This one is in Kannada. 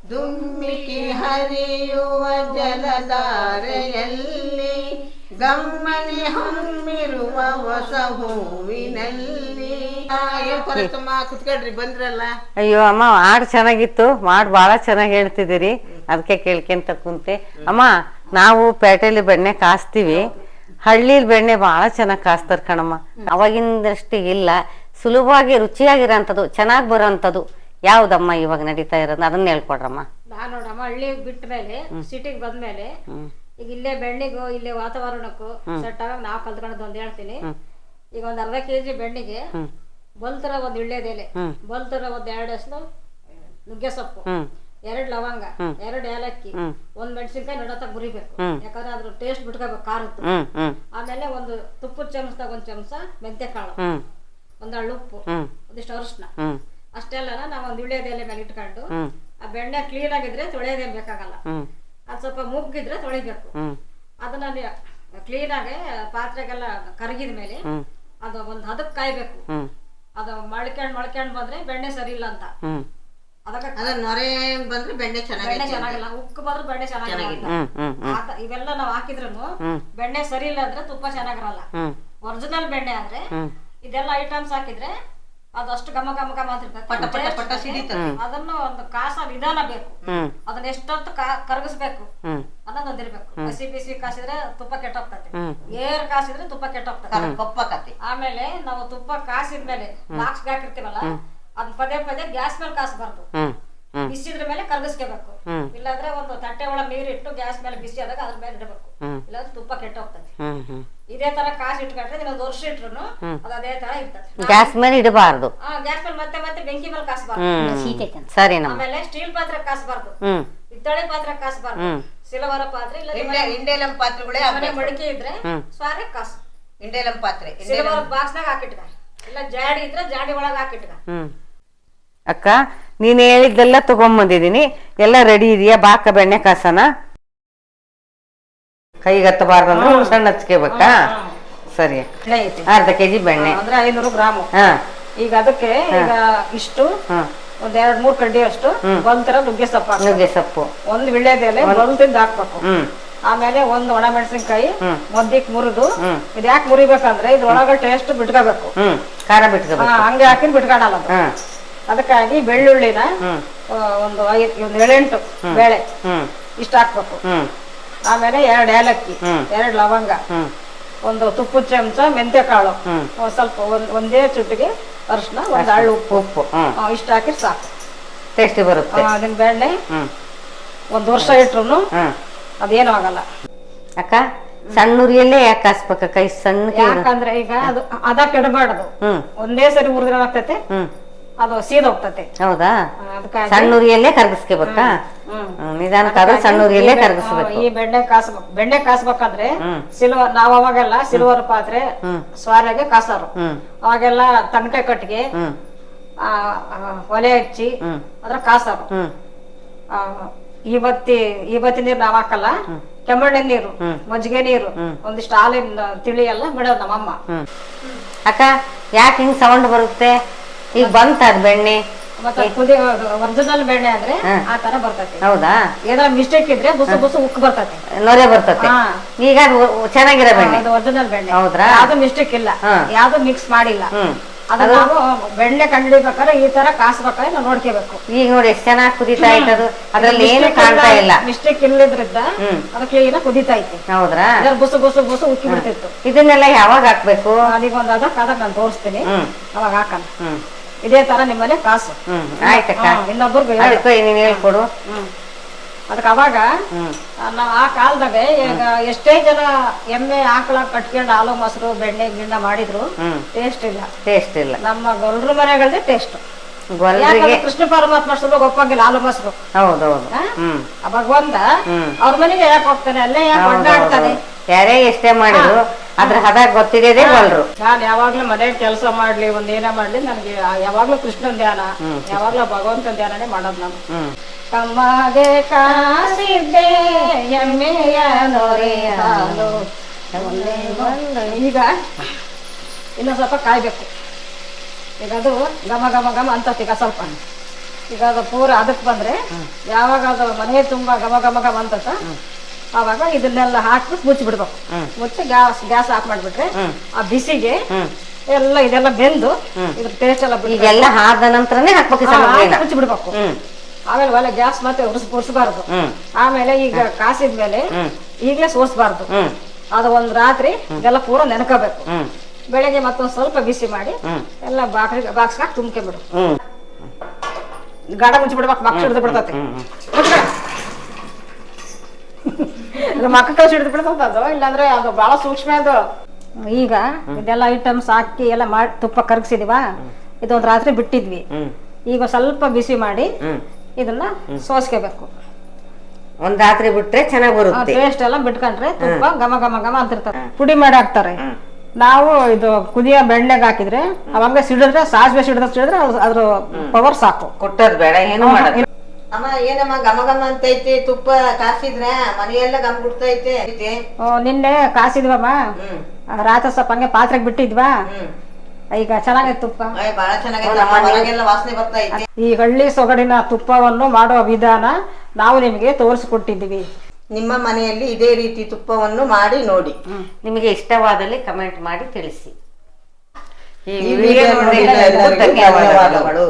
ದುಮ್ಮಿಕಿ ಹರಿಯುವ ಜಲಧಾರೆಯಲ್ಲಿ ಗಮ್ಮನೆ ಹೊಮ್ಮಿರುವ ಹೊಸ ಹೂವಿನಲ್ಲಿ. ಕುತ್ಕೊಳ್ರಿ, ಬಂದ್ರಲ್ಲ. ಅಯ್ಯೋ ಅಮ್ಮ, ಹಾಡು ಚೆನ್ನಾಗಿತ್ತು, ಹಾಡು ಭಾಳ ಚೆನ್ನಾಗಿ ಹೇಳ್ತಿದ್ದೀರಿ, ಅದಕ್ಕೆ ಕೇಳ್ಕೊಂತ ಕುಂತೆ. ಅಮ್ಮ, ನಾವು ಪೇಟೆಯಲ್ಲಿ ಬೆಣ್ಣೆ ಕಾಸ್ತೀವಿ, ಹಳ್ಳಿಲಿ ಬೆಣ್ಣೆ ಭಾಳ ಚೆನ್ನಾಗಿ ಕಾಸ್ತಾರೆ ಕಣಮ್ಮ. ಅವಾಗಿಂದಷ್ಟು ಇಲ್ಲ, ಸುಲಭವಾಗಿ ರುಚಿಯಾಗಿರೋಂಥದ್ದು, ಚೆನ್ನಾಗಿ ಬರೋಂಥದ್ದು ಯಾವ್ದಮ್ಮ ಇವಾಗ ನಡೀತಾ ಇರೋದು, ಅದನ್ನ ಹೇಳ್ಕೊಡ್ರಮ್ಮ. ನಾನು ನೋಡಮ್ಮ, ಹಳ್ಳಿ ಬಿಟ್ಟ ಮೇಲೆ ಸಿಟಿಗೆ ಬಂದ್ಮೇಲೆ ಈಗ ಇಲ್ಲೇ ಬೆಣ್ಣಿಗೂ ಇಲ್ಲೇ ವಾತಾವರಣಕ್ಕೂ ಸೆಟ್ ಆಗ ನಾವು ಕಲ್ತ್ಕೊಳ್ಳೋದು ಒಂದು ಹೇಳ್ತೀನಿ. ಈಗ ಒಂದ್ ಅರ್ಧ ಕೆಜಿ ಬೆಣ್ಣಿಗೆ ಬಲ್ತರ ಒಂದ್ ಇಳ್ಳೆದೆಲೆ, ಬಲ್ತರ ಒಂದ್ 2 ಎಸ್ಲು ನುಗ್ಗೆ ಸೊಪ್ಪು, 2 ಲವಂಗ, 2 ಏಲಕ್ಕಿ, 1 ಮೆಣಸಿನ್ಕಾಯಿ ನಡತಾಗ ಮುರಿಬೇಕು, ಯಾಕಂದ್ರೆ ಅದ್ರ ಟೇಸ್ಟ್ ಬಿಟ್ಕೋಬೇಕು ಖಾರದ್ದು. ಆಮೇಲೆ ಒಂದು ತುಪ್ಪದ ಚಮಚದಾಗ 1 ಚಮಚ ಮೆಂತ್ಯ ಕಾಳು, 1 ಹಳ್ಳು ಉಪ್ಪು, ಒಂದಿಷ್ಟು ಅರಿಶಿನ, ಅಷ್ಟೆಲ್ಲ ನಾವ್ ಒಂದ್ ಇಳ್ಳೆದೆಲೆ ಮೇಲೆ ಇಟ್ಕೊಂಡು ಆ ಬೆಣ್ಣೆ ಕ್ಲೀನ್ ಆಗಿದ್ರೆ ತೊಳೆಯೋದೇನ್ ಬೇಕಾಗಲ್ಲ. ಅದ್ ಸ್ವಲ್ಪ ಮುಗ್ಗಿದ್ರೆ ತೊಳಿಬೇಕು. ಅದನ್ನ ಕ್ಲೀನ್ ಆಗಿ ಪಾತ್ರೆಗೆಲ್ಲ ಕರಗಿದ ಮೇಲೆ ಅದು ಒಂದ್ ಹದಕ್ ಕಾಯ್ಬೇಕು. ಅದು ಮಳ್ಕೊಂಡ್ ಬಂದ್ರೆ ಬೆಣ್ಣೆ ಸರಿ ಇಲ್ಲ ಅಂತ. ಅದಕ್ಕೆ ನೊರೆ ಬಂದ್ರೆ ಬೆಣ್ಣೆ ಚೆನ್ನಾಗಿಲ್ಲ, ಉಕ್ಕು ಬಂದ್ರೆ ಬೆಣ್ಣೆ ಚೆನ್ನಾಗಿಲ್ಲ. ಇವೆಲ್ಲ ನಾವ್ ಹಾಕಿದ್ರು ಬೆಣ್ಣೆ ಸರಿ ಇಲ್ಲ ಅಂದ್ರೆ ತುಪ್ಪ ಚೆನ್ನಾಗಿರಲ್ಲ. ಒರಿಜಿನಲ್ ಬೆಣ್ಣೆ ಅಂದ್ರೆ ಇದೆಲ್ಲ ಐಟಮ್ಸ್ ಹಾಕಿದ್ರೆ ಅದಷ್ಟು ಘಮ ಘಮ ಘಮ ಅಂತ ಅದನ್ನು ಒಂದು ಕಾಸ ವಿಧಾನ ಬೇಕು. ಅದನ್ನ ಎಷ್ಟೊತ್ತು ಕರಗಿಸ್ಬೇಕು ಅನ್ನೋದೊಂದಿರ್ಬೇಕು. ಬಿಸಿ ಬಿಸಿ ಕಾಸಿದ್ರೆ ತುಪ್ಪ ಕೆಟ್ಟೋಗ್ತದೆ, ಏರ್ ಕಾಸಿದ್ರೆ ತುಪ್ಪ ಕೆಟ್ಟೋಗ್ತದೆ. ಆಮೇಲೆ ನಾವು ತುಪ್ಪ ಕಾಸಿದ್ಮೇಲೆ ಬಾಕ್ಸ್ ಹಾಕಿರ್ತೀವಲ್ಲ, ಅದ್ ಪದೇ ಪದೇ ಗ್ಯಾಸ್ ಮೇಲೆ ಕಾಸಬಾರ್ದು, ಬಿಸಿದ್ರ ಮೇಲೆ ಕರಗಿಸ್ಕೋಬೇಕು. ಇಲ್ಲಾಂದ್ರೆ ಒಂದು ತಟ್ಟೆ ಒಳಗೆ ನೀರಿಟ್ಟು ಗ್ಯಾಸ್ ಮೇಲೆ ಬಿಸಿ ಆದಾಗ ಅದ್ರ ಮೇಲೆ ಇಡಬೇಕು, ಇಲ್ಲಾಂದ್ರೆ ತುಪ್ಪ ಕೆಟ್ಟೋಗ್ತದೆ. ಇದೇ ತರ ಕಾಸು ಇಟ್ಕೊಂಡ್ರೆ ಇನ್ನೊಂದು ವರ್ಷ ಇಟ್ರು ಅದು ಅದೇ ತರ ಇರ್ತದೆ. ಗ್ಯಾಸ್ ಮೇಲೆ ಇಡಬಾರ್ದು, ಗ್ಯಾಸ್ ಮೇಲೆ ಮತ್ತೆ ಮತ್ತೆ ಬೆಂಕಿ ಮೇಲೆ ಕಾಸಬಾರ್ದು. ಸರಿ. ಆಮೇಲೆ ಸ್ಟೀಲ್ ಪಾತ್ರೆ ಕಾಸಬಾರ್ದು, ಹಿತ್ತಾಳೆ ಪಾತ್ರೆ ಕಾಸಬಾರ್ದು, ಸಿಲ್ವರ್ ಪಾತ್ರೆ ಇಲ್ಲ ಇಂಡೇಲಂ ಪಾತ್ರೆಗಳೇ ಮಡಿಕೆ ಇದ್ರೆ ಸ್ವಾರೆ ಕಾಸು. ಇಂಡೇಲಂ ಪಾತ್ರೆ ಸಿಲ್ವರ್ ಬಾಕ್ಸ್ ನಾಗ ಹಾಕಿಟ್ಕ, ಇಲ್ಲ ಜಾಡಿ ಇದ್ರೆ ಜಾಡಿ ಒಳಗ ಹಾಕಿಟ್ಕ. ಅಕ್ಕ, ನೀನ್ ಹೇಳಿದ್ದೆಲ್ಲ ತಗೊಂಬಂದಿದೀನಿ, ಎಲ್ಲ ರೆಡಿ ಇದೆಯಾ? ಬಾಕ ಬೆಣ್ಣೆ ಕಾಸನ ಕೈಗತ್ತಬಾರ್ದಂದ್ರೆ ಸಣ್ಣ ಹಚ್ಕೋಬೇಕಾ? ಸರಿ. ಅರ್ಧ ಕೆಜಿ ಬೆಣ್ಣೆ ಅಂದ್ರೆ 500 ಗ್ರಾಮ್. ಈಗ ಅದಕ್ಕೆ ಈಗ ಇಷ್ಟು ಒಂದ್ 2-3 ಕಡ್ಡಿ ಅಷ್ಟು ಒಂಥರ ನುಗ್ಗೆ ಸೊಪ್ಪು, ಒಂದು ವಿಳ್ಳೆದೆಲೆ ಬಲ್ತಿಂದ ಹಾಕ್ಬೇಕು. ಆಮೇಲೆ 1 ಒಣ ಮೆಣಸಿನ್ಕಾಯಿ ಮೊದ್ದಿಕ್ ಮುರಿದು, ಇದ್ ಯಾಕೆ ಮುರಿಬೇಕಂದ್ರೆ ಇದ್ರೊಳಗ ಟೇಸ್ಟ್ ಬಿಟ್ಕೋಬೇಕು, ಖಾರ ಬಿಟ್ಕೋಬೇಕು. ಹಂಗೆ ಹಾಕಿ ಬಿಟ್ಕೊಳಲ್ಲ. ಅದಕ್ಕಾಗಿ ಬೆಳ್ಳುಳ್ಳಿನ ಒಂದು 7-8 ಬೇಳೆ ಇಷ್ಟ ಹಾಕ್ಬೇಕು. ಆಮೇಲೆ 2 ಏಲಕ್ಕಿ, 2 ಲವಂಗ, ಒಂದು ತುಪ್ಪದ ಚಮಚ ಮೆಂತ್ಯ ಕಾಳು, ಸ್ವಲ್ಪ ಒಂದೇ ಚುಟ್ಟಿಗೆ ಅರಿಶಿನ, 1 ಹಳ್ಳು ಉಪ್ಪು ಇಷ್ಟ ಹಾಕಿ ಸಾಕು, ಟೇಸ್ಟಿ ಬರುತ್ತೆ. ಅದನ್ನ ಬೆಣ್ಣೆ 1 ವರ್ಷ ಇಟ್ರು ಅದೇನು ಆಗಲ್ಲ. ಅಕ್ಕ, ಸಣ್ಣ ಉರಿಯಲ್ಲೇ ಯಾಕೆ ಕಾಸ್ಬೇಕಕ್ಕ? ಸಣ್ಣ ಯಾಕಂದ್ರೆ ಈಗ ಅದು ಅದ ಕೆಡಬಾರ್ದು, ಒಂದೇ ಸರಿ ಹುರಿದ್ರೆ ಆಗ್ತೈತೆ, ಅದು ಸೀದ್ ಹೋಗ್ತತೆ. ಹೌದಾ? ಸಣ್ಣ ಉರಿಯಲ್ಲೇ ಕರಗಿಸ್ಕೋಬೇಕಾ? ನಿಧಾನಕ್ಕಾದ್ರೆ ಸಣ್ಣ ಉರಿಯಲ್ಲೇ ಕರಗಿಸ್ಬೇಕು. ಈ ಬೆಣ್ಣೆ ಕಾಸ್ಬೇಕಾದ್ರೆ ಸಿಲ್ವರ್, ನಾವ್ ಅವಾಗೆಲ್ಲ ಸಿಲ್ವರ್ ಪಾತ್ರೆ ಸ್ವಾರೆಗೆ ಕಾಸಾರು. ಅವಾಗೆಲ್ಲ ತಮಟೆ ಕಟ್ಟಿಗೆ ಒಲೆ ಹಚ್ಚಿ ಅದ್ರ ಕಾಸಾರು. ಇವತ್ತಿನ ನೀರು ನಾವ್ ಹಾಕಲ್ಲ, ಕೆಮ್ಮಣ್ಣೆ ನೀರು, ಮಜ್ಜಿಗೆ ನೀರು, ಒಂದಿಷ್ಟು ಹಾಲಿನ ತಿಳಿ ಎಲ್ಲ ಬಿಡೋದು ನಮ್ಮಮ್ಮ. ಅಕ್ಕ, ಯಾಕೆ ಹಿಂಗ್ ಸೌಂಡ್ ಬರುತ್ತೆ? ಈಗ ಬಂತ ಅದ್ ಬೆಣ್ಣೆ, ಮತ್ತೆ ಒರಿಜಿನಲ್ ಬೆಣ್ಣೆ ಅಂದ್ರೆ ಆ ತರ ಬರ್ತೈತಿ. ಹೌದಾ? ಏನಾರ ಮಿಸ್ಟೇಕ್ ಇದ್ರೆ ಬುಸು ಬುಸು ಉಕ್ಕು ಬರ್ತೈತಿ, ನೊರೆ ಬರ್ತೈತಿ. ಈಗ ಚೆನ್ನಾಗಿರೋ ಬೆಣ್ಣೆ, ಒರಿಜಿನಲ್ ಬೆಣ್ಣೆ. ಹೌದ್ರಾ? ಯಾವ್ದು ಮಿಸ್ಟೇಕ್ ಇಲ್ಲ, ಯಾವ್ದು ಮಿಕ್ಸ್ ಮಾಡಿಲ್ಲ. ಅದು ನಾವು ಬೆಣ್ಣೆ ಕಂಡಿಡ್ಬೇಕಾದ್ರೆ ಈ ತರ ಕಾಸ್ಬೇಕಾದ್ರೆ ನಾವು ನೋಡ್ಕೋಬೇಕು. ಈಗ ನೋಡಿ ಎಷ್ಟು ಚೆನ್ನಾಗಿ ಕುದೀತಾ ಇತ್ತು, ಅದ್ರಲ್ಲಿ ಏನು ಕಾಣ್ತಾ ಇಲ್ಲ, ಮಿಸ್ಟೇಕ್ ಇಲ್ಲದ್ರಿಂದ ಅದು ಕ್ಲೀನ್ ಕುದೀತಾ ಐತಿ. ಹೌದ್ರಾ? ಬುಸು ಬುಸು ಬುಸು ಉಕ್ಕಿ ಬಿಡ್ತಿತ್ತು. ಇದನ್ನೆಲ್ಲ ಯಾವಾಗ ಹಾಕ್ಬೇಕು? ಅದಕ್ಕೊಂದು ಅದಕ್ಕೆ ನಾನು ತೋರಿಸ್ತೀನಿ, ಅವಾಗ ಹಾಕಣ. ಇದೇ ತರ ನಿಮ್ಮನೆ ಕಾಸು. ಆಯ್ತಕ್ಕ, ಇನ್ನೊಬ್ಬರ್ಗು ನೀನ್ ಹೇಳ್ಕೊಡು. ಅದಕ್ಕೆ ಅವಾಗ ನಾವ್ ಆ ಕಾಲದಾಗ ಈಗ ಎಷ್ಟೇ ಜನ ಎಮ್ಮೆ ಆಕಳ ಕಟ್ಕೊಂಡು ಹಾಲು ಮೊಸರು ಬೆಣ್ಣೆ ಗಿಣ್ಣ ಮಾಡಿದ್ರು ಟೇಸ್ಟ್ ಇಲ್ಲ. ನಮ್ಮ ಗೊಲ್ರ ಮನೆಗಳದೇ ಟೇಸ್ಟ್. ಕೃಷ್ಣ ಪರಮಾತ್ಮ ಸುಲಭ ಒಪ್ಪಂಗಿಲ್ಲ ಹಾಲು ಮೊಸರು. ಹೌದೌದು. ಭಗವಂತ ಅವ್ರ ಮನೆಗೆ ಯಾಕೆ ಹೋಗ್ತಾನೆ, ಅಲ್ಲೇ ಯಾಕೆ ಒಡ್ಡಾಡ್ತಾನೆ? ಯಾರೇ ಎಷ್ಟೇ ಮಾಡಿದ್ರು ಅದ್ರ ಹದ ಗೊತ್ತಿರೋದೇ ಬಲ್ರು. ನಾನ್ ಯಾವಾಗ್ಲೂ ಮನೆಗೆ ಕೆಲಸ ಮಾಡ್ಲಿ, ಒಂದೇನ ಮಾಡ್ಲಿ, ನನ್ಗೆ ಯಾವಾಗ್ಲೂ ಕೃಷ್ಣನ್ ಧ್ಯಾನ, ಯಾವಾಗ್ಲೂ ಭಗವಂತನ ಧ್ಯಾನನೇ ಮಾಡೋದು ನಾನು. ಕಮ್ಮಗೆ ಕಾಸಿದ್ದೆ ಎಮ್ಮೆಯ ನೊರೆ ಹಾಲು. ಈಗ ಇನ್ನೊಂದ್ ಸ್ವಲ್ಪ ಕಾಯ್ಬೇಕು. ಈಗ ಅದು ಘಮ ಘಮ ಘಮ ಅಂತ ಈಗ ಸ್ವಲ್ಪ ಈಗ ಅದು ಪೂರ ಅದಕ್ಕೆ ಬಂದ್ರೆ ಯಾವಾಗ ಅದು ಮನೆ ತುಂಬಾ ಘಮ ಘಮ ಘಮ ಅಂತತ ಅವಾಗ ಇದನ್ನೆಲ್ಲ ಹಾಕ್ಬಿಟ್ಟು ಮುಚ್ಚಿಬಿಡ್ಬೇಕು. ಮುಚ್ಚಿ ಗ್ಯಾಸ್ ಆಫ್ ಮಾಡ್ಬಿಟ್ರೆ ಆ ಬಿಸಿಗೆ ಎಲ್ಲ ಇದೆಲ್ಲ ಬೆಂದು ಇದ್ರ ಟೇಸ್ಟ್ ಎಲ್ಲ ಈಗೆಲ್ಲ ಆದ ನಂತರನೇ ಹಾಕ್ಬೇಕು, ಮುಚ್ಚಿಬಿಡ್ಬೇಕು. ಆಮೇಲೆ ಒಳ್ಳೆ ಗ್ಯಾಸ್ ಮತ್ತೆ ಉರ್ಸ್ಬಾರ್ದು. ಆಮೇಲೆ ಈಗ ಕಾಸಿದ್ಮೇಲೆ ಈಗಲೇ ಸೋಸ್ಬಾರ್ದು. ಅದು ಒಂದ್ ರಾತ್ರಿ ಇದೆಲ್ಲ ಪೂರ ನೆನ್ಕೋಬೇಕು. ಬೆಳಗ್ಗೆ ಮತ್ತೊಂದ್ ಸ್ವಲ್ಪ ಬಿಸಿ ಮಾಡಿ ಎಲ್ಲ ಬಾಕ್ಸ್ ಹಾಕಿ ತುಂಬ್ಕೊಂಡ್ಬಿಡು. ಗಾಢ ಮುಚ್ಚಿಬಿಡ್ಬೇಕು, ಮಕ್ಕ ಹಿಡಿದು ಬಿಡ್ತತಿ. ಮಕ್ಕ ಕಳ್ಸಿ ಹಿಡಿದು ಬಿಡ್ತಂತ ಅದು, ಇಲ್ಲಾಂದ್ರೆ ಅದು ಬಹಳ ಸೂಕ್ಷ್ಮ ಅದು. ಈಗ ಇದೆಲ್ಲ ಐಟಮ್ಸ್ ಹಾಕಿ ಎಲ್ಲ ಮಾಡಿ ತುಪ್ಪ ಕರಗಿಸಿದೀವ. ಇದೊಂದ್ ರಾತ್ರಿ ಬಿಟ್ಟಿದ್ವಿ. ಈಗ ಸ್ವಲ್ಪ ಬಿಸಿ ಮಾಡಿ ಇದನ್ನ ಸೋಸ್ಕೋಬೇಕು. ಒಂದ್ ರಾತ್ರಿ ಬಿಟ್ರೆ ಚೆನ್ನಾಗಿ ಬರುತ್ತೆ. ಟೇಸ್ಟ್ ಎಲ್ಲ ಬಿಟ್ಕೊಂಡ್ರೆ ತುಪ್ಪ ಘಮ ಘಮ ಘಮ ಅಂತಿರ್ತಾರೆ. ಪುಡಿ ಮಾಡಿ ಹಾಕ್ತಾರೆ. ನಾವು ಇದು ಕುದಿಯ ಬೆಣ್ಣೆಗೆ ಹಾಕಿದ್ರೆ ಅವಾಗ ಸಿಡಿದ್ರೆ ಸಾಸಿವೆ ಸಿಡಿದ್ರೆ ಅದ್ರ ಪವರ್ ಸಾಕು. ಕೊಟ್ಟದ್ ಬೇಡ, ಏನು ಮಾಡೋದು. ಅಮ್ಮ ಏನಮ್ಮ ಘಮ ಘಮ ಅಂತೈತಿ, ತುಪ್ಪ ಕಾಸಿದ್ರೆ ಮನೆಯೆಲ್ಲ ಘಮ ಬಿಡ್ತೈತೆ. ನಿನ್ನೆ ಕಾಸಿದ್ವಮ್ಮ, ರಾತ್ರಿ ಸ್ವಲ್ಪ ಹಂಗೆ ಪಾತ್ರೆಗೆ ಬಿಟ್ಟಿದ್ವಾ. ಈಗ ಚೆನ್ನಾಗೈತೆ ತುಪ್ಪ, ಬಹಳ ಚೆನ್ನಾಗೈತೆ, ವಾಸನೆ ಬರ್ತೈತೆ. ಈ ಹಳ್ಳಿ ಸೊಗಡಿನ ತುಪ್ಪವನ್ನು ಮಾಡುವ ವಿಧಾನ ನಾವು ನಿಮಗೆ ತೋರಿಸಿಕೊಟ್ಟಿದ್ದೀವಿ. ನಿಮ್ಮ ಮನೆಯಲ್ಲಿ ಇದೇ ರೀತಿ ತುಪ್ಪವನ್ನು ಮಾಡಿ ನೋಡಿ. ನಿಮಗೆ ಇಷ್ಟವಾದಲ್ಲಿ ಕಮೆಂಟ್ ಮಾಡಿ ತಿಳಿಸಿ. ಈ ವಿಡಿಯೋ ನೋಡಿದ ಎಲ್ಲರಿಗೂ ಧನ್ಯವಾದಗಳು.